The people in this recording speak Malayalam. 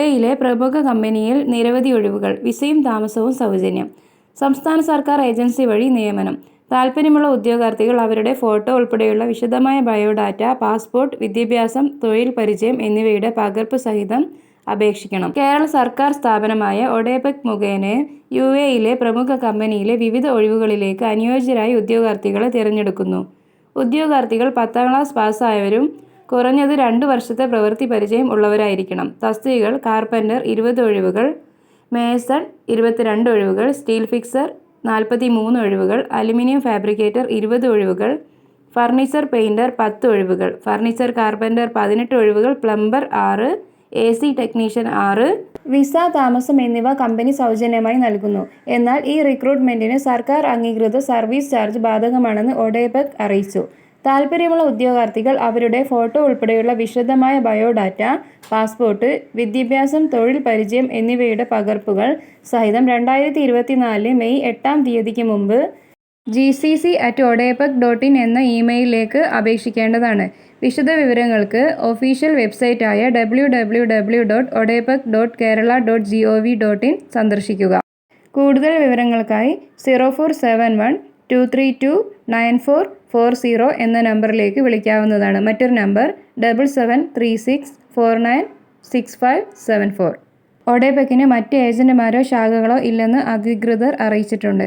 എയിലെ പ്രമുഖ കമ്പനിയിൽ നിരവധി ഒഴിവുകൾ. വിസയും താമസവും സൗജന്യം. സംസ്ഥാന സർക്കാർ ഏജൻസി വഴി നിയമനം. താൽപ്പര്യമുള്ള ഉദ്യോഗാർത്ഥികൾ അവരുടെ ഫോട്ടോ ഉൾപ്പെടെയുള്ള വിശദമായ ബയോഡാറ്റ, പാസ്പോർട്ട്, വിദ്യാഭ്യാസം, തൊഴിൽ പരിചയം എന്നിവയുടെ പകർപ്പ് സഹിതം അപേക്ഷിക്കണം. കേരള സർക്കാർ സ്ഥാപനമായ ഒഡെപെക് മുഖേന യുഎഇയിലെ പ്രമുഖ കമ്പനിയിലെ വിവിധ ഒഴിവുകളിലേക്ക് അനുയോജ്യരായ ഉദ്യോഗാർത്ഥികളെ തിരഞ്ഞെടുക്കുന്നു. ഉദ്യോഗാർത്ഥികൾ 10ാം ക്ലാസ് പാസ്സായവരും കുറഞ്ഞത് 2 വർഷത്തെ പ്രവൃത്തി പരിചയം ഉള്ളവരായിരിക്കണം. തസ്തികകൾ: കാർപ്പൻ്റർ 20 ഒഴിവുകൾ, മേസൺ 22 ഒഴിവുകൾ, സ്റ്റീൽ ഫിക്സർ 43 ഒഴിവുകൾ, അലുമിനിയം ഫാബ്രിക്കേറ്റർ 20 ഒഴിവുകൾ, ഫർണിച്ചർ പെയിന്റർ 10 ഒഴിവുകൾ, ഫർണിച്ചർ കാർപ്പൻ്റർ 18 ഒഴിവുകൾ, പ്ലംബർ 6, AC ടെക്നീഷ്യൻ 6. വിസ, താമസം എന്നിവ കമ്പനി സൗജന്യമായി നൽകുന്നു. എന്നാൽ ഈ റിക്രൂട്ട്മെന്റിന് സർക്കാർ അംഗീകൃത സർവീസ് ചാർജ് ബാധകമാണെന്ന് ഒഡെപെക് അറിയിച്ചു. താൽപ്പര്യമുള്ള ഉദ്യോഗാർത്ഥികൾ അവരുടെ ഫോട്ടോ ഉൾപ്പെടെയുള്ള വിശദമായ ബയോഡാറ്റ, പാസ്പോർട്ട്, വിദ്യാഭ്യാസം, തൊഴിൽ പരിചയം എന്നിവയുടെ പകർപ്പുകൾ സഹിതം 2024 മെയ് 8-ാം തീയതിക്ക് മുമ്പ് gcc@odepec.in എന്ന ഇമെയിലിലേക്ക് അപേക്ഷിക്കേണ്ടതാണ്. വിശദ വിവരങ്ങൾക്ക് ഒഫീഷ്യൽ വെബ്സൈറ്റായ www.odepec.kerala.gov.in സന്ദർശിക്കുക. കൂടുതൽ വിവരങ്ങൾക്കായി 0471232940 എന്ന നമ്പറിലേക്ക് വിളിക്കാവുന്നതാണ്. മറ്റൊരു നമ്പർ 7736496574. ഒഡെപെക്കിന് മറ്റ് ഏജന്റുമാരോ ശാഖകളോ ഇല്ലെന്ന് അധികൃതർ അറിയിച്ചിട്ടുണ്ട്.